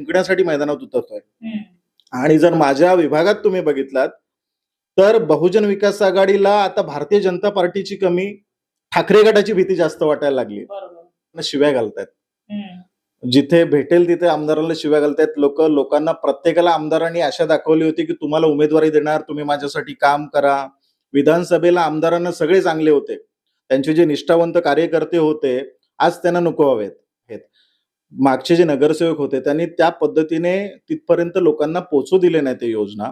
जिंकण्यासाठी मैदानात उतरतोय। आणि जर माझ्या विभागात तुम्ही बघितलात तर बहुजन विकास आघाडीला आता भारतीय जनता पार्टीची कमी, ठाकरे गटाची भीती जास्त वाटायला लागली। शिव्या घालतायत, जिथे भेटेल तिथे आमदारांना शिव्या घालतायत लोक। लोकांना प्रत्येकाला आमदारांनी आशा दाखवली होती की तुम्हाला उमेदवारी देणार, तुम्ही माझ्यासाठी काम करा। विधानसभेला आमदारांना सगळे चांगले होते, त्यांचे जे निष्ठावंत कार्यकर्ते होते आज त्यांना नको हवेत। मागचे जे नगरसेवक होते त्यांनी त्या पद्धतीने तिथपर्यंत लोकांना पोहोचू दिले नाही ते योजना।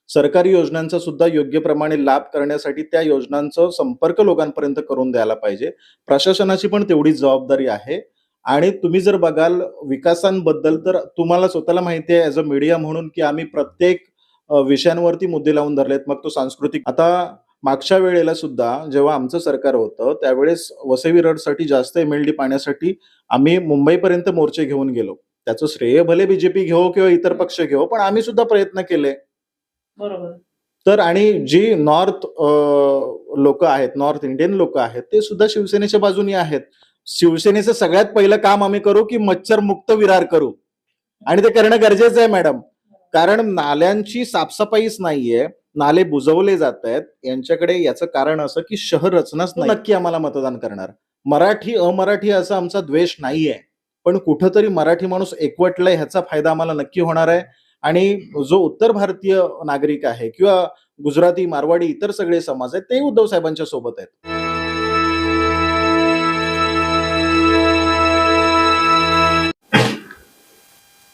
सरकारी योजनांचा सुद्धा योग्य प्रमाणे लाभ करण्यासाठी त्या योजनांचा संपर्क लोकांपर्यंत करून द्यायला पाहिजे। प्रशासनाची पण तेवढीच जबाबदारी आहे। आणि तुम्ही जर बघाल विकासांबद्दल तर तुम्हाला स्वतःला माहिती आहे ॲज अ मीडिया म्हणून की आम्ही प्रत्येक विषयांवरती मुद्दे लावून धरलेत, मग तो सांस्कृतिक। आता मागच्या वेळेला सुद्धा जेव्हा आमचं सरकार होतं त्यावेळेस वसई विरारसाठी जास्त MLD पाण्यासाठी आम्ही मुंबईपर्यंत मोर्चे घेऊन गेलो। त्याचं श्रेय भले बीजेपी घेऊ किंवा इतर पक्ष घेऊ, पण आम्ही सुद्धा प्रयत्न केले। बरोबर। तर आणि जी नॉर्थ लोक आहेत, नॉर्थ इंडियन लोक आहेत, ते सुद्धा शिवसेनेच्या बाजूने आहेत। शिवसेनेचं सगळ्यात पहिलं काम आम्ही करू की मच्छर मुक्त विरार करू, आणि ते करणं गरजेचं आहे मॅडम। कारण नाल्यांची साफसफाईच नाहीये, नाले बुजवले जात आहेत। यांच्याकडे याचं कारण असं की शहर रचनाच नाही। नक्की आम्हाला मतदान करणार। मराठी अमराठी असा आमचा द्वेष नाहीये, पण कुठंतरी मराठी माणूस एकवटलाय ह्याचा फायदा आम्हाला नक्की होणार आहे। आणि जो उत्तर भारतीय नागरिक आहे किंवा गुजराती, मारवाडी, इतर सगळे समाज आहेत ते उद्धव साहेबांच्या सोबत आहेत।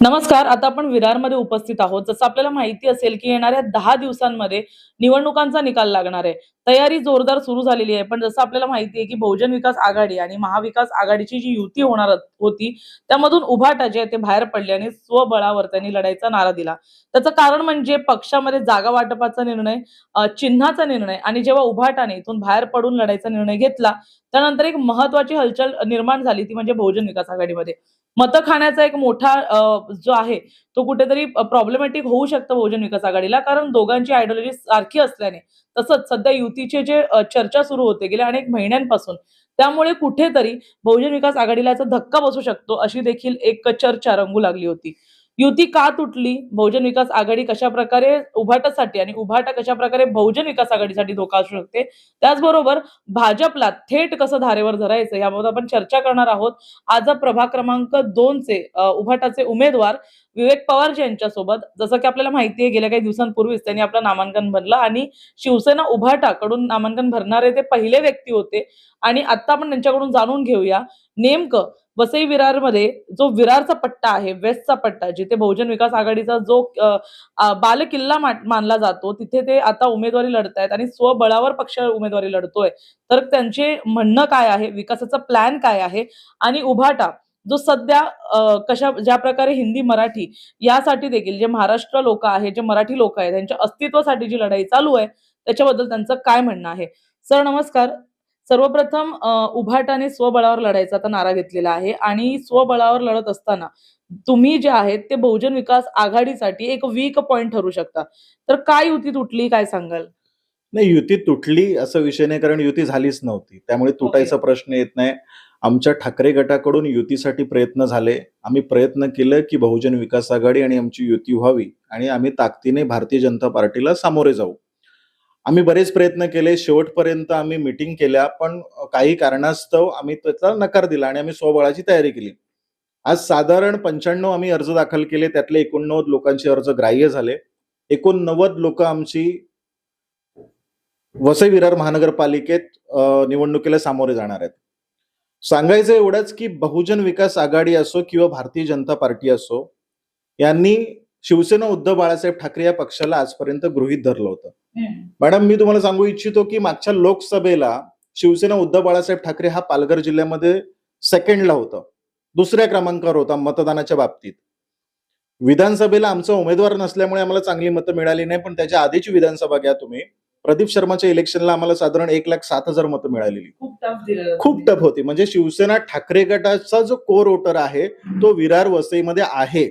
नमस्कार, आता आपण विरारमध्ये उपस्थित आहोत। जसं आपल्याला माहिती असेल की येणाऱ्या 10 दिवसांमध्ये निवडणुकांचा निकाल लागणार आहे। तयारी जोरदार सुरू झालेली आहे, पण जसं आपल्याला माहिती आहे की बहुजन विकास आघाडी आणि महाविकास आघाडीची जी युती होणार होती त्यामधून उभाटा जे आहे ते बाहेर पडले आणि स्वबळावर त्यांनी लढाईचा नारा दिला। त्याचं कारण म्हणजे पक्षामध्ये जागा वाटपाचा निर्णय, चिन्हाचा निर्णय, आणि जेव्हा उभाटाने इथून बाहेर पडून लढाईचा निर्णय घेतला त्यानंतर एक महत्त्वाची हलचल निर्माण झाली, ती म्हणजे बहुजन विकास आघाडीमध्ये मतं खाण्याचा एक मोठा जो आहे तो कुठेतरी प्रॉब्लेमॅटिक होऊ शकतं बहुजन विकास आघाडीला, कारण दोघांची आयडियोलॉजी सारखी असल्याने। तसंच सध्या युतीचे जे चर्चा सुरू होते गेल्या अनेक महिन्यांपासून, त्यामुळे कुठेतरी बहुजन विकास आघाडीला याचा धक्का बसू शकतो अशी देखील एक चर्चा रंगू लागली होती। युती का तुटली, बहुजन विकास आघाडी कशा प्रकारे उभाटासाठी आणि उभाटा कशा प्रकारे बहुजन विकास आघाडीसाठी धोका असू शकते, त्याचबरोबर भाजपला थेट कसं धारेवर धरायचं याबाबत आपण चर्चा करणार आहोत। आज प्रभाग क्रमांक 2 चे उभाटाचे उमेदवार विवेक पवार यांच्या सोबत। जसं की आपल्याला माहिती आहे गेल्या काही दिवसांपूर्वीच त्यांनी आपलं नामांकन भरलं आणि शिवसेना उभाटाकडून नामांकन भरणारे ते पहिले व्यक्ती होते। आणि आता आपण त्यांच्याकडून जाणून घेऊया नेमकं वसई विरारमध्ये जो विरारचा पट्टा आहे, वेस्टचा पट्टा, जिथे बहुजन विकास आघाडीचा जो बालकिल्ला मानला जातो, तिथे ते आता उमेदवारी लढतायत आणि स्वबळावर पक्ष उमेदवारी लढतोय। तर त्यांचे म्हणणं काय आहे, विकासाचा प्लॅन काय आहे, आणि उभाटा जो सध्या ज्या प्रकारे हिंदी मराठी यासाठी देखील जे महाराष्ट्र लोक आहेत, जे मराठी लोक आहेत, त्यांच्या अस्तित्वासाठी जी लढाई चालू आहे त्याच्याबद्दल त्यांचं काय म्हणणं आहे। सर नमस्कार। सर्वप्रथम उभाटाने स्वबळावर लढायचा आता नारा घेतलेला आहे आणि स्वबळावर लढत असताना तुम्ही जे आहेत ते बहुजन विकास आघाडीसाठी एक वीक पॉइंट ठरू शकता, तर काय युती तुटली, काय सांगाल? नाही, युती तुटली असा विषय नाही, कारण युती झालीच नव्हती, त्यामुळे तुटायचा प्रश्न येत नाही। आमच्या ठाकरे गटाकडून युतीसाठी प्रयत्न झाले। आम्ही प्रयत्न केलं की बहुजन विकास आघाडी आणि आमची युती व्हावी आणि आम्ही ताकदीने भारतीय जनता पार्टीला सामोरे जाऊ। आम्ही बरेच प्रयत्न केले, शेवटपर्यंत आम्ही मीटिंग केल्या, पण काही कारणास्तव आम्ही त्याचा नकार दिला आणि आम्ही स्वबळाची तयारी केली। आज साधारण 95 आम्ही अर्ज दाखल केले, त्यातले 89 लोकांचे अर्ज ग्राह्य झाले। 89 लोक आमची वसई विरार महानगरपालिकेत निवडणुकीला सामोरे जाणार आहेत। सांगायचं एवढंच की बहुजन विकास आघाडी असो किंवा भारतीय जनता पार्टी असो, यांनी शिवसेना उद्धव बाळासाहेब ठाकरे या पक्षाला आजपर्यंत गृहीत धरलं होतं। मॅडम, मी तुम्हाला सांगू इच्छितो की मागच्या लोकसभेला शिवसेना उद्धव बाळासाहेब ठाकरे हा पालघर जिल्ह्यामध्ये सेकंडला होता, दुसऱ्या क्रमांकावर होता मतदानाच्या बाबतीत। विधानसभेला आमचा उमेदवार नसल्यामुळे आम्हाला चांगली मतं मिळाली नाही, पण त्याच्या आधीची विधानसभा घ्या तुम्ही, प्रदीप शर्माच्या इलेक्शनला आम्हाला साधारण 1,07,000 मतं मिळालेली। खूप टफ होती। म्हणजे शिवसेना ठाकरे गटाचा जो कोर वोटर आहे तो विरार वसईमध्ये आहे।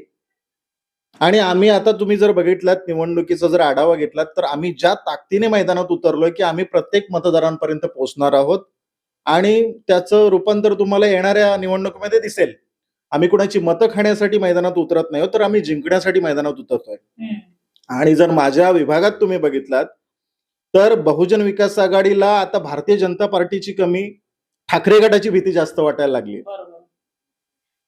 आणि आम्ही आता तुम्ही जर बघितलात निवडणुकीचा जर आढावा घेतलात तर आम्ही ज्या ताकदीने मैदानात उतरलोय की आम्ही प्रत्येक मतदारांपर्यंत पोहोचणार आहोत आणि त्याचं रूपांतर तुम्हाला येणाऱ्या निवडणुकीमध्ये दिसेल। आम्ही कुणाची मतं खाण्यासाठी मैदानात उतरत नाही, तर आम्ही जिंकण्यासाठी मैदानात उतरतोय. आणि जर माझ्या विभागात तुम्ही बघितलात तर बहुजन विकास आघाडीला आता भारतीय जनता पार्टीची कमी, ठाकरे गटाची भीती जास्त वाटायला लागली.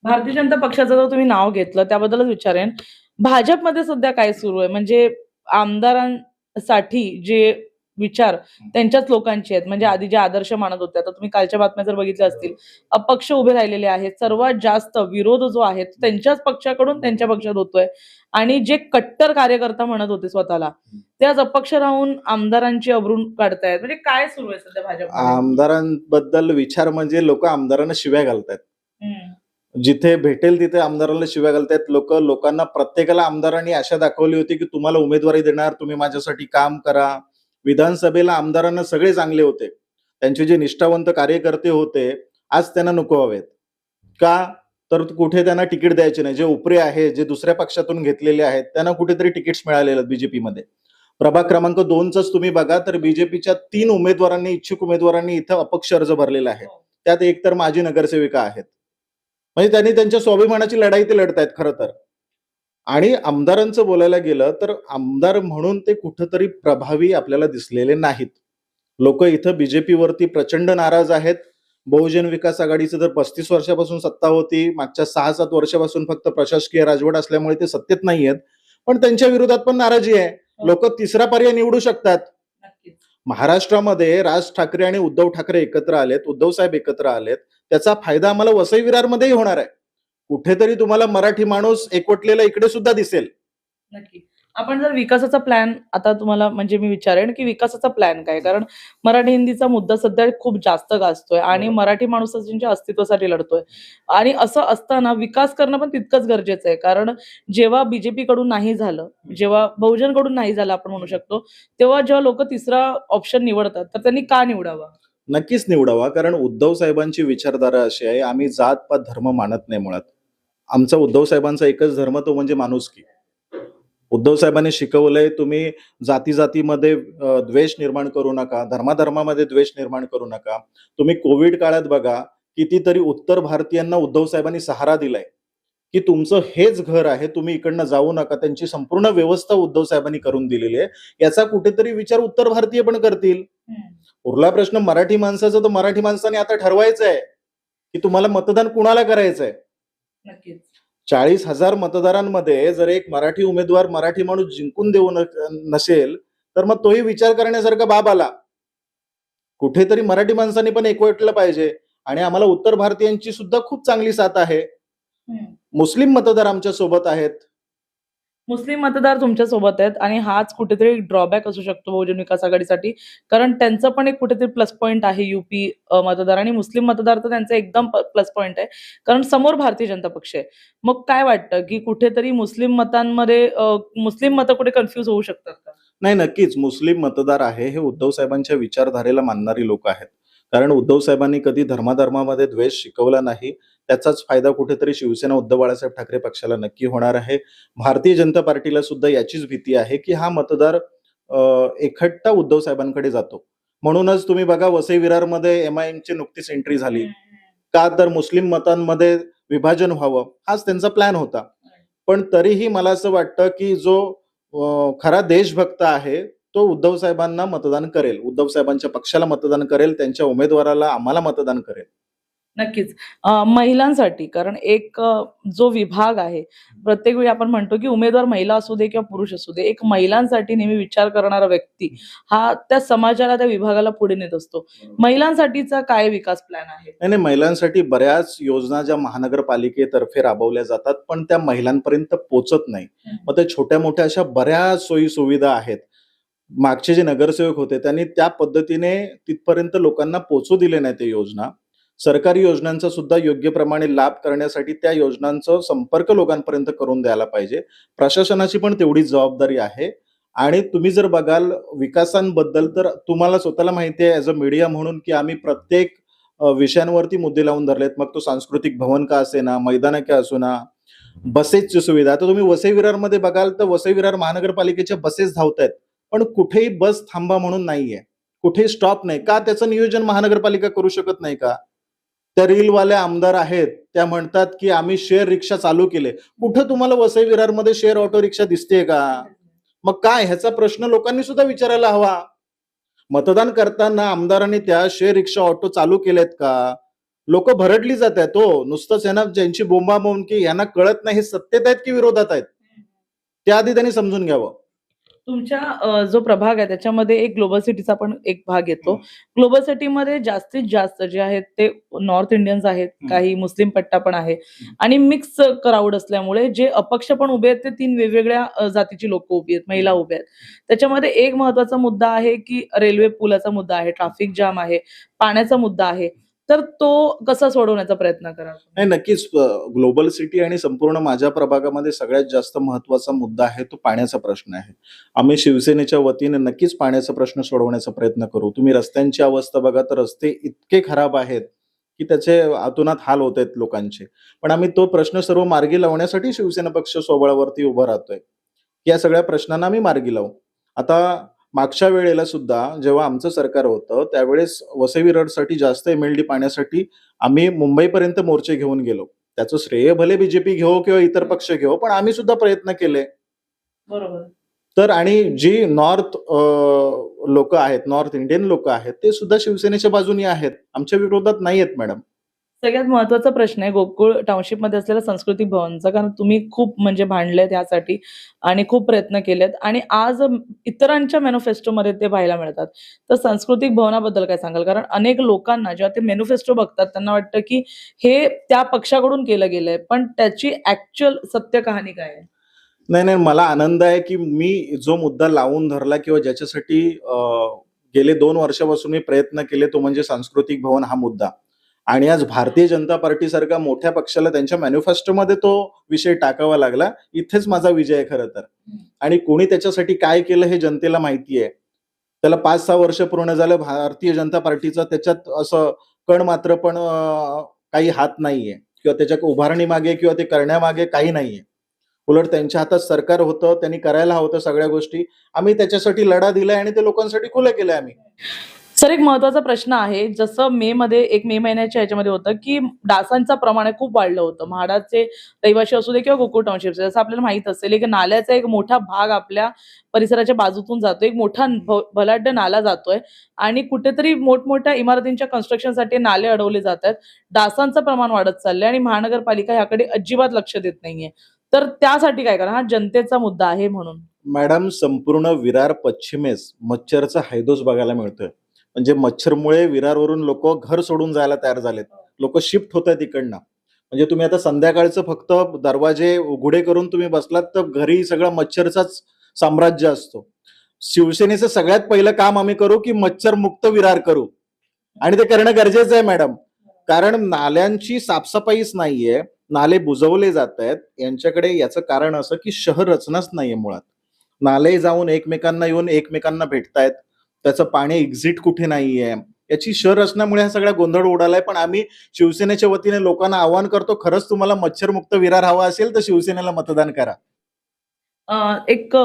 भारतीय जनता पक्षाचं जर तुम्ही नाव घेतलं त्याबद्दलच विचारेन, भाजपमध्ये सध्या काय सुरू आहे? म्हणजे आमदारांसाठी जे विचार त्यांच्याच लोकांचे आहेत, म्हणजे आधी जे आदर्श मानत होते, आता तुम्ही कालच्या बातम्या जर बघितल्या असतील, अपक्ष उभे राहिलेले आहेत. सर्वात जास्त विरोध जो आहे तो त्यांच्याच पक्षाकडून त्यांच्या पक्षात होतोय आणि जे कट्टर कार्यकर्ता म्हणत होते स्वतःला ते आज अपक्ष राहून आमदारांची अब्रून काढतायत. म्हणजे काय सुरू आहे सध्या भाजपमध्ये? आमदारांबद्दल विचार म्हणजे लोक आमदारांना शिव्या घालतायत. जिथे भेटेल तिथे आमदारांना शिव्या घालतायत लोक. लोकांना प्रत्येकाला आमदारांनी आशा दाखवली होती की तुम्हाला उमेदवारी देणार, तुम्ही माझ्यासाठी काम करा. विधानसभेला आमदारांना सगळे चांगले होते, त्यांचे जे निष्ठावंत कार्यकर्ते होते आज त्यांना नको हवेत. का? तर कुठे त्यांना तिकीट द्यायचे नाही. जे उपरे आहे, जे दुसऱ्या पक्षातून घेतलेले आहेत त्यांना कुठेतरी तिकीट्स मिळालेले आहेत बीजेपी मध्ये. प्रभाग क्रमांक 2च तुम्ही बघा तर बीजेपीच्या 3 उमेदवारांनी, इच्छुक उमेदवारांनी इथं अपक्ष अर्ज भरलेला आहे. त्यात एक तर माजी नगरसेविका आहेत. म्हणजे त्यांनी त्यांच्या स्वाभिमानाची लढाई ते लढतायत खरं तर. आणि आमदारांचं बोलायला गेलं तर आमदार म्हणून ते कुठंतरी प्रभावी आपल्याला दिसलेले नाहीत. लोक इथं बीजेपीवरती प्रचंड नाराज आहेत. बहुजन विकास आघाडीचं जर 35 वर्षापासून सत्ता होती, मागच्या 6-7 वर्षापासून फक्त प्रशासकीय राजवट असल्यामुळे ते सत्तेत नाहीयेत, पण त्यांच्या विरोधात पण नाराजी आहे. लोक तिसरा पर्याय निवडू शकतात. महाराष्ट्रामध्ये राज ठाकरे आणि उद्धव ठाकरे एकत्र आलेत, उद्धव साहेब एकत्र आलेत, त्याचा फायदा आम्हाला वसई विरारमध्येही होणार आहे. कुठेतरी तुम्हाला मराठी माणूस एकवटलेला इकडे सुद्धा दिसेल. नक्की. आपण जर विकासाचा प्लॅन आता तुम्हाला म्हणजे मी विचारेन की विकासाचा प्लॅन काय? कारण मराठी हिंदीचा मुद्दा सध्या खूप जास्त गाजतोय आणि मराठी माणसाच्या अस्तित्वासाठी लढतोय आणि असं असताना विकास करणं पण तितकंच गरजेचं आहे. कारण जेव्हा बीजेपी कडून नाही झालं, जेव्हा बहुजन कडून नाही झालं आपण म्हणू शकतो, तेव्हा जेव्हा लोक तिसरा ऑप्शन निवडतात तर त्यांनी का निवडावा? नक्कीच निवडावा. कारण उद्धव साहेबांची विचारधारा अशी आहे, आम्ही जात पात धर्म मानत नाही. मुळात आमचा उद्धव साहेबांचा एकच धर्म, तो म्हणजे माणुसकी. उद्धव साहेबांनी शिकवलंय तुम्ही जाती जातीमध्ये द्वेष निर्माण करू नका, धर्माधर्मामध्ये द्वेष निर्माण करू नका. तुम्ही कोविड काळात बघा कितीतरी उत्तर भारतीयांना उद्धव साहेबांनी सहारा दिलाय की तुमचं हेच घर आहे, तुम्ही इकडनं जाऊ नका. त्यांची संपूर्ण व्यवस्था उद्धव साहेबांनी करून दिलेली आहे. याचा कुठेतरी विचार उत्तर भारतीय पण करतील. उरला प्रश्न मराठी माणसाचा, तर मराठी माणसाने आता ठरवायचं आहे की तुम्हाला मतदान कुणाला करायचंय. नक्कीच. 40,000 मतदारांमध्ये जर एक मराठी उमेदवार, मराठी माणूस जिंकून देऊ नसेल तर मग तोही विचार करण्यासारखा बाब आला. कुठेतरी मराठी माणसांनी पण एकवटलं पाहिजे. आणि आम्हाला उत्तर भारतीयांची सुद्धा खूप चांगली साथ आहे. मुस्लिम मतदार आमच्या सोबत आहेत. मुस्लिम मतदार तुमच्या सोबत आहेत आणि हाच कुठेतरी ड्रॉबॅक असू शकतो बहुजन विकास आघाडीसाठी. कारण त्यांचं पण एक कुठेतरी प्लस पॉईंट आहे युपी मतदार आणि मुस्लिम मतदार तर त्यांचा एकदम प्लस पॉईंट आहे. कारण समोर भारतीय जनता पक्ष आहे. मग काय वाटतं की कुठेतरी मुस्लिम मतांमध्ये मुस्लिम मतं कुठे कन्फ्युज होऊ शकतात का? नाही, नक्कीच मुस्लिम मतदार आहे हे उद्धव साहेबांच्या विचारधारेला मानणारी लोक आहेत. कारण उद्धव साहेबांनी कधी धर्माधर्मामध्ये द्वेष शिकवला नाही. त्याचाच फायदा कुठेतरी शिवसेना उद्धव बाळासाहेब ठाकरे पक्षाला नक्की होणार आहे. भारतीय जनता पार्टीला सुद्धा याचीच भीती आहे की हा मतदार एकखट्टा उद्धव साहेबांकडे जातो. म्हणूनच तुम्ही बघा वसई विरारमध्ये एमआयएमची नुकतीच एंट्री झाली. का? तर मुस्लिम मतांमध्ये विभाजन व्हावं हाच त्यांचा प्लॅन होता. पण तरीही मला असं वाटतं की जो खरा देशभक्त आहे तो उद्धव साहेबांना मतदान करेल, उद्धव साहेबांच्या पक्षाला मतदान करेल, त्यांच्या उमेदवाराला, आम्हाला मतदान करेल. नक्कीच. महिलांसाठी कारण एक जो विभाग आहे, प्रत्येक वेळी आपण म्हणतो की उमेदवार महिला असू दे किंवा पुरुष असू दे, एक महिलांसाठी नेहमी विचार करणारा व्यक्ती हा त्या समाजाला, त्या विभागाला पुढे नेत असतो. महिलांसाठीचा काय विकास प्लॅन आहे? नाही, महिलांसाठी बऱ्याच योजना ज्या महानगरपालिकेतर्फे राबवल्या जातात पण त्या महिलांपर्यंत पोहोचत नाही. मग त्या छोट्या मोठ्या अशा बऱ्याच सोयी सुविधा आहेत. मागचे जे नगरसेवक होते त्यांनी त्या पद्धतीने तिथपर्यंत लोकांना पोहोचू दिले नाही ते योजना. सरकारी योजनांचा सुद्धा योग्य प्रमाणे लाभ करण्यासाठी त्या योजनांचा संपर्क लोकांपर्यंत करून द्यायला पाहिजे. प्रशासनाची पण तेवढीच जबाबदारी आहे. आणि तुम्ही जर बघाल विकासांबद्दल तर तुम्हाला स्वतःला माहिती आहे ऍज अ मीडिया म्हणून की आम्ही प्रत्येक विषयांवरती मुद्दे लावून धरलेत. मग तो सांस्कृतिक भवन का असेना, मैदान का असोना, बसेसची सुविधा. आता तुम्ही वसई विरारमध्ये बघाल तर वसई विरार महानगरपालिकेच्या बसेस धावतायत पण कुठेही बस थांबा म्हणून नाहीये, कुठेही स्टॉप नाही. का? त्याचं नियोजन महानगरपालिका करू शकत नाही का? त्या रीलवाल्या आमदार आहेत त्या म्हणतात की आम्ही शेअर रिक्षा चालू केले. कुठं तुम्हाला वसई विरारमध्ये शेअर ऑटो रिक्षा दिसतेय का? मग काय ह्याचा प्रश्न लोकांनी सुद्धा विचारायला हवा. मतदान करताना आमदारांनी त्या शेअर रिक्षा ऑटो चालू केलेत का? लोक भरडली जात आहेत. हो, नुसतंच यांना ज्यांची बोंबाबोंब की यांना कळत नाही हे सत्तेत आहेत की विरोधात आहेत, त्या आधी त्यांनी समजून घ्यावं. तुमच्या जो प्रभाग आहे त्याच्यामध्ये एक ग्लोबल सिटीचा पण एक भाग येतो. ग्लोबल सिटीमध्ये जास्तीत जास्त जे आहेत ते नॉर्थ इंडियन्स आहेत, काही मुस्लिम पट्टा पण आहे आणि मिक्स क्राऊड असल्यामुळे जे अपक्ष पण उभे आहेत ते 3 वेगवेगळ्या जातीची लोक उभी आहेत, महिला उभ्या आहेत. त्याच्यामध्ये एक महत्वाचा मुद्दा आहे की रेल्वे पुलाचा मुद्दा आहे, ट्रॅफिक जाम आहे, पाण्याचा मुद्दा आहे. तर तो कसा सोडवण्याचा प्रयत्न कराल? नाही, नक्कीच ग्लोबल सिटी आणि संपूर्ण माझ्या प्रभागामध्ये सगळ्यात जास्त महत्वाचा मुद्दा आहे तो पाण्याचा प्रश्न आहे. आम्ही शिवसेनेच्या वतीने नक्कीच पाण्याचा प्रश्न सोडवण्याचा प्रयत्न करू. तुम्ही रस्त्यांची अवस्था बघा तर रस्ते इतके खराब आहेत की त्याचे अतोनात हाल होत आहेत लोकांचे. पण आम्ही तो प्रश्न सर्व मार्गी लावण्यासाठी शिवसेना पक्ष स्वबळावरती उभं राहतोय. या सगळ्या प्रश्नांना आम्ही मार्गी लावू. आता मागच्या वेळेला सुद्धा जेव्हा आमचं सरकार होतं त्यावेळेस वसई विरारसाठी जास्त MLD पाण्यासाठी आम्ही मुंबईपर्यंत मोर्चे घेऊन गेलो. त्याचं श्रेय भले बीजेपी घेऊ किंवा इतर पक्ष घेऊ, पण आम्ही सुद्धा प्रयत्न केले. बरोबर. तर आणि जी नॉर्थ लोक आहेत, नॉर्थ इंडियन लोक आहेत, ते सुद्धा शिवसेनेच्या बाजूने आहेत, आमच्या विरोधात नाही आहेत मॅडम. सगळ्यात महत्वाचा प्रश्न आहे गोकुळ टाउनशिपमध्ये असलेला सांस्कृतिक भवनचा, कारण तुम्ही खूप म्हणजे भांडलेत यासाठी आणि खूप प्रयत्न केलेत आणि आज इतरांच्या मॅनिफेस्टोमध्ये ते पाहायला मिळतात. तर सांस्कृतिक भवनाबद्दल काय सांगाल? कारण अनेक लोकांना जेव्हा ते मॅनिफेस्टो बघतात त्यांना वाटतं की हे त्या पक्षाकडून केलं गेलंय, पण त्याची ऍक्च्युअल सत्य कहाणी काय आहे? नाही, मला आनंद आहे की मी जो मुद्दा लावून धरला किंवा ज्याच्यासाठी गेले 2 वर्षापासून मी प्रयत्न केले तो म्हणजे सांस्कृतिक भवन हा मुद्दा. आणि आज भारतीय जनता पार्टी सारख्या मोठ्या पक्षाला त्यांच्या मॅनिफेस्टोमध्ये तो विषय टाकावा लागला. इथेच माझा विजय आहे खरं तर. आणि कोणी त्याच्यासाठी काय केलं हे जनतेला माहिती आहे. त्याला 5-6 वर्ष पूर्ण झालं भारतीय जनता पार्टीचा त्याच्यात असं कण मात्र पण काही हात नाहीये किंवा त्याच्या उभारणी मागे किंवा ते करण्यामागे काही नाहीये. उलट त्यांच्या हातात सरकार होतं, त्यांनी करायला हवं सगळ्या गोष्टी. आम्ही त्याच्यासाठी लढा दिलाय आणि ते लोकांसाठी खुलं केलंय आम्ही. सर, एक महत्वाचा प्रश्न आहे. जसं मे महिन्याच्या ह्याच्यामध्ये होतं की डासांचं प्रमाण खूप वाढलं होतं. म्हाडाचे रहिवासी असू दे किंवा गोकुळ टाउनशिपचे. जसं आपल्याला माहित असेल की नाल्याचा एक मोठा भाग आपल्या परिसराच्या बाजूतून जातो. एक मोठा बलाढ्य नाला जातोय आणि कुठेतरी मोठमोठ्या इमारतींच्या कन्स्ट्रक्शनसाठी नाले अडवले जात आहेत. डासांचं प्रमाण वाढत चाललंय आणि महानगरपालिका याकडे अजिबात लक्ष देत नाहीये. तर त्यासाठी काय करा? हा जनतेचा मुद्दा आहे म्हणून. मॅडम, संपूर्ण विरार पश्चिमेस मच्छरचा हैदोस बघायला मिळतोय. म्हणजे मच्छरमुळे विरारवरून लोक घर सोडून जायला तयार झालेत. लोक शिफ्ट होत आहेत इकडनं. म्हणजे तुम्ही आता संध्याकाळचं फक्त दरवाजे उघडे करून तुम्ही बसलात तर घरी सगळं मच्छरचाच साम्राज्य असतो. शिवसेनेचं सगळ्यात पहिलं काम आम्ही करू की मच्छर मुक्त विरार करू आणि ते करणं गरजेचं आहे मॅडम. कारण नाल्यांची साफसफाईच नाहीये, नाले बुजवले जात आहेत. यांच्याकडे याचं कारण असं की शहर रचनाच नाहीये मुळात. नाले जाऊन एकमेकांना येऊन एकमेकांना भेटतायत. त्याचं पाणी एक्झिट कुठे नाहीये. याची शहर रचनामुळे हा सगळा गोंधळ उडालाय. पण आम्ही शिवसेनेच्या वतीने लोकांना आवाहन करतो, खरंच तुम्हाला मच्छरमुक्त विरार हवा असेल तर शिवसेनेला मतदान करा. एक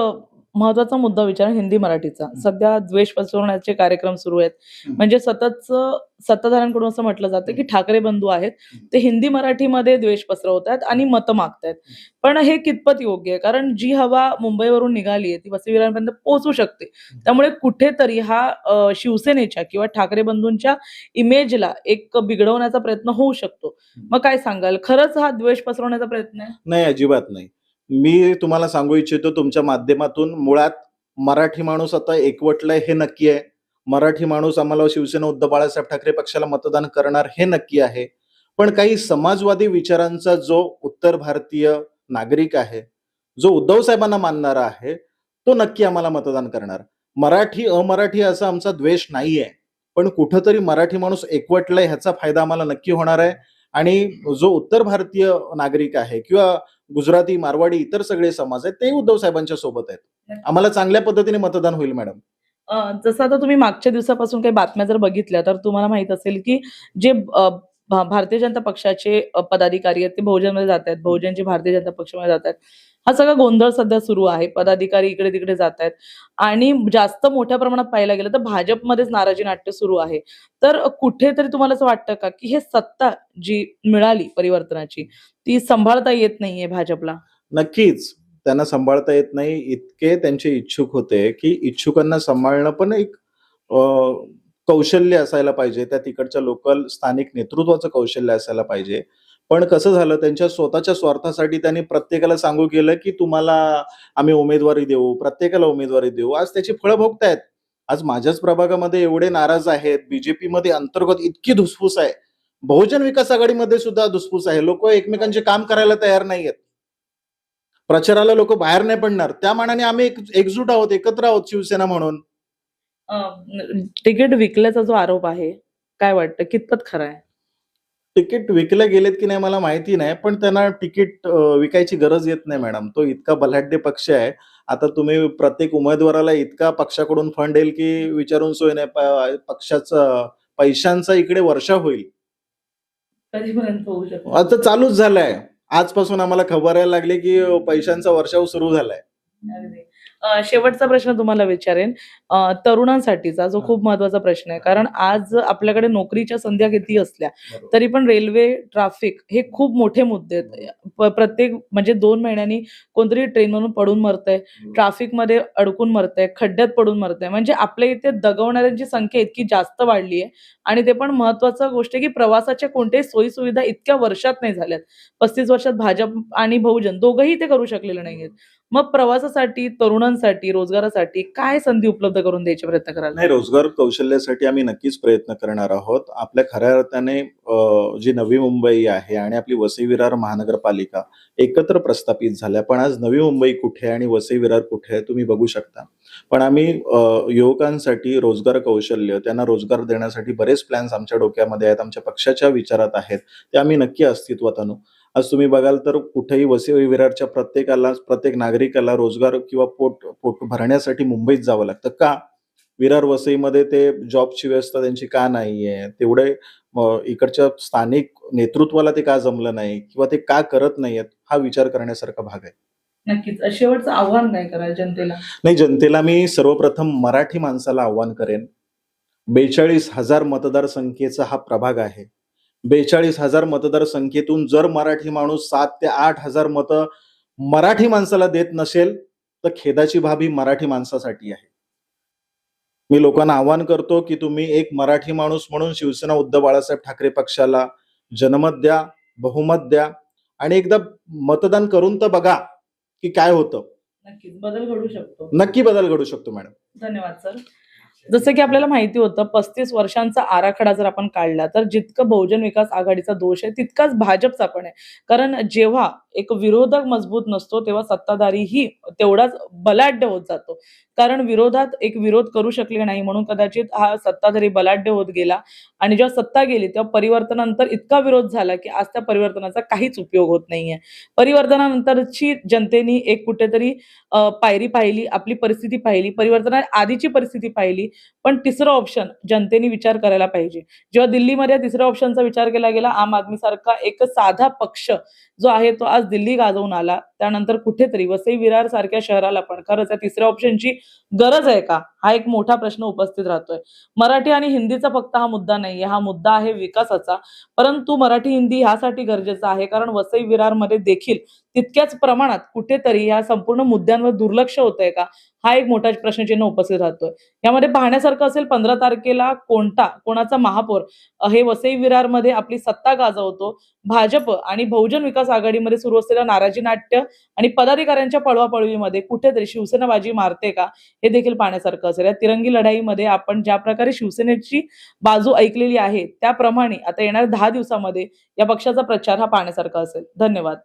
महत्वाचा मुद्दा विचारा हिंदी मराठीचा. सध्या द्वेष पसरवण्याचे कार्यक्रम सुरू आहेत. म्हणजे सत्ताधाऱ्यांकडून असं म्हटलं जातं की ठाकरे बंधू आहेत ते हिंदी मराठीमध्ये द्वेष पसरवतात आणि मतं मागतायत. पण हे कितपत योग्य आहे? कारण जी हवा मुंबईवरून निघाली आहे ती वसई विरारपर्यंत पोहोचू शकते. त्यामुळे कुठेतरी हा शिवसेनेच्या किंवा ठाकरे बंधूंच्या इमेजला एक बिघडवण्याचा प्रयत्न होऊ शकतो. मग काय सांगाल? खरंच हा द्वेष पसरवण्याचा प्रयत्न आहे? नाही, अजिबात नाही. मी तुम्हाला सांगू इच्छितो तुमच्या माध्यमातून, मुळात मराठी माणूस आता एकवटलाय हे नक्की आहे. मराठी माणूस आम्हाला शिवसेना उद्धव बाळासाहेब ठाकरे पक्षाला मतदान करणार हे नक्की आहे. पण काही समाजवादी विचारांचा जो उत्तर भारतीय नागरिक आहे, जो उद्धव साहेबांना मानणारा आहे, तो नक्की आम्हाला मतदान करणार. मराठी अमराठी असा आमचा द्वेष नाहीये. पण कुठंतरी मराठी माणूस एकवटलाय ह्याचा फायदा आम्हाला नक्की होणार आहे. आणि जो उत्तर भारतीय नागरिक आहे किंवा गुजराती, मारवाडी, इतर सगळे समाज आहेत ते उद्धव साहेबांच्या सोबत आहेत. आम्हाला चांगल्या पद्धतीने मतदान होईल मॅडम. जसं आता तुम्ही मागच्या दिवसापासून काही बातम्या जर बघितल्या तर तुम्हाला माहित असेल की जे भारतीय जनता पक्षाचे पदाधिकारी आहेत ते बहुजनमध्ये जात आहेत. बहुजनचे भारतीय जनता पक्षामध्ये जात आहेत. हा सगळा गोंधळ सध्या सुरू आहे. पदाधिकारी इकडे तिकडे जात आहेत आणि जास्त मोठ्या प्रमाणात पाहायला गेलं तर भाजपमध्येच नाराजी नाट्य सुरू आहे. तर कुठेतरी तुम्हाला असं वाटतं का, की हे सत्ता जी मिळाली परिवर्तनाची, ती सांभाळता येत नाहीये भाजपला? नक्कीच त्यांना सांभाळता येत नाही. इतके त्यांचे इच्छुक होते, की इच्छुकांना सांभाळणं पण एक अ, कौशल्य असायला पाहिजे. त्या तिकडच्या लोकल स्थानिक नेतृत्वाचं कौशल्य असायला पाहिजे. पण कसं झालं त्यांच्या स्वतःच्या स्वार्थासाठी त्यांनी प्रत्येकाला सांगू केलं, की तुम्हाला आम्ही उमेदवारी देऊ, प्रत्येकाला उमेदवारी देऊ. आज त्याची फळं भोगतायत. आज माझ्याच प्रभागामध्ये एवढे नाराज आहेत. बीजेपीमध्ये अंतर्गत इतकी धुसफूस आहे. बहुजन विकास आघाडीमध्ये सुद्धा धुसफूस आहे. लोकं एकमेकांचे काम करायला तयार नाहीयेत. प्रचाराला लोकं बाहेर नाही पडणार. त्या मानाने आम्ही एकजूट आहोत, एकत्र आहोत शिवसेना म्हणून. तिकीट विकल्याचा जो आरोप आहे, काय वाटतं कितपत खरा आहे? तिकीट विकले गेलेत की नाही मला माहिती नाही. पण त्यांना तिकीट विकायची गरज येत नाही मॅडम. तो इतका बलाढ्य पक्ष आहे. आता तुम्ही प्रत्येक उमेदवाराला इतका पक्षाकडून फंड येईल की विचारून सोय नाही. पक्षाचा पैशांचा इकडे वर्षाव होईल. कधीपर्यंत होऊ शकतो? आता चालूच झालाय. आजपासून आम्हाला खबर यायला लागली की पैशांचा वर्षाव सुरू झालाय. अगदी. शेवटचा प्रश्न तुम्हाला विचारेन. तरुणांसाठीचा जो खूप महत्त्वाचा प्रश्न आहे. कारण आज आपल्याकडे नोकरीच्या संध्या किती असल्या, तरी पण रेल्वे, ट्रॅफिक हे खूप मोठे मुद्दे आहेत. प्रत्येक म्हणजे 2 महिन्यांनी कोणतरी ट्रेनमधून पडून मरतंय, ट्रॅफिकमध्ये अडकून मरतंय, खड्ड्यात पडून मरतंय. म्हणजे आपल्या इथे दगावणाऱ्यांची संख्या इतकी जास्त वाढली आहे आणि ते पण महत्त्वाची गोष्ट आहे, की प्रवासाच्या कोणत्याही सोयी-सुविधा इतक्या वर्षात नाही झाल्यात. 35 वर्षात भाजप आणि बहुजन दोघंही ते करू शकलेले नाहीयेत. मग प्रवासासाठी, तरुणांसाठी, रोजगारासाठी काय संधी उपलब्ध करून द्यायचे प्रयत्न कराल? नाही, रोजगार कौशल्यासाठी आम्ही नक्कीच प्रयत्न करणार आहोत. आपल्या खऱ्या अर्थाने जी नवी मुंबई आहे आणि आपली वसई-विरार महानगरपालिका एकत्र प्रस्थापित झाल्या. पण आज नवी मुंबई कुठे आहे आणि वसई-विरार कुठे आहे तुम्ही बघू शकता. पण आम्ही युवकांसाठी रोजगार कौशल्य, त्यांना रोजगार देण्यासाठी बरेच प्लॅन्स आमच्या डोक्यामध्ये आहेत, आमच्या पक्षाच्या विचारात आहेत. ते आम्ही नक्की अस्तित्वात आणू. आज तुम्ही बघाल तर कुठेही वसई-विरारच्या प्रत्येकाला, प्रत्येक नागरिकाला रोजगार किंवा पोट भरण्यासाठी मुंबईत जावं लागतं. का? विरार वसईमध्ये ते जॉबची व्यवस्था त्यांची का नाहीये? तेवढे इकडच्या स्थानिक नेतृत्वाला ते का जमलं नाही किंवा ते का करत नाहीयेत? हा विचार करण्यासारखा भाग आहे. नक्कीच. शेवटचं आव्हान काय कराल जनतेला? नाही, जनतेला मी सर्वप्रथम मराठी माणसाला आव्हान करेन. 42,000 मतदारसंख्येचा हा प्रभाग आहे. 42,000 मतदारसंख्येतून जर मराठी माणूस 7 ते 8,000 मतं मराठी माणसाला देत नसेल, तर खेदाची बाब ही मराठी माणसासाठी आहे. मी लोकांना आवाहन करतो, की तुम्ही एक मराठी माणूस म्हणून शिवसेना उद्धव बाळासाहेब ठाकरे पक्षाला जनमत द्या, बहुमत द्या आणि एकदा मतदान करून तर बघा, की काय होतं. नक्कीच बदल घडू शकतो. नक्की बदल घडू शकतो मॅडम. धन्यवाद सर. जसं की आपल्याला माहिती होतं 35 वर्षांचा आराखडा जर आपण काढला तर जितकं बहुजन विकास आघाडीचा दोष आहे तितकाच भाजपचा पण आहे. कारण जेव्हा एक विरोधक मजबूत नसतो तेव्हा सत्ताधारीही तेवढाच बलाढ्य होत जातो. कारण विरोधात एक विरोध करू शकले नाही म्हणून कदाचित हा सत्ताधारी बलाढ्य होत गेला आणि जेव्हा सत्ता गेली तेव्हा परिवर्तनानंतर इतका विरोध झाला की आज त्या परिवर्तनाचा काहीच उपयोग होत नाहीये. परिवर्तनानंतरची जनतेने एक कुठेतरी पायरी पाहिली, आपली परिस्थिती पाहिली, परिवर्तनाआधीची परिस्थिती पाहिली. पण तिसरं ऑप्शन जनतेने विचार करायला पाहिजे. जेव्हा दिल्लीमध्ये तिसऱ्या ऑप्शनचा विचार केला गेला, आम आदमी सारखा एक साधा पक्ष जो आहे तो आज दिल्ली गाजवून आला. त्यानंतर कुठेतरी वसई विरार सारख्या शहराला पण खरंच या तिसऱ्या ऑप्शनची गरज आहे का? हा एक मोठा प्रश्न उपस्थित राहतोय. मराठी आणि हिंदीचा फक्त हा मुद्दा नाहीये, हा मुद्दा आहे विकासाचा. परंतु मराठी हिंदी ह्यासाठी गरजेचं आहे कारण वसई विरारमध्ये देखील तितक्याच प्रमाणात कुठेतरी या संपूर्ण मुद्द्यांवर दुर्लक्ष होतंय का? हा एक मोठा प्रश्नचिन्ह उपस्थित राहतोय. यामध्ये पाहण्यासारखं असेल 15 तारखेला कोणाचा महापौर हे वसई विरारमध्ये आपली सत्ता गाजवतो. भाजप आणि बहुजन विकास आघाडीमध्ये सुरू असलेलं नाराजी नाट्य आणि पदाधिकाऱ्यांच्या पळवापळवीमध्ये कुठेतरी शिवसेना बाजी मारते का? हे देखील पाहण्यासारखं असेल. या तिरंगी लढाईमध्ये आपण ज्या प्रकारे शिवसेनेची बाजू ऐकलेली आहे त्याप्रमाणे आता येणाऱ्या 10 दिवसामध्ये या पक्षाचा प्रचार हा पाहण्यासारखा असेल. धन्यवाद.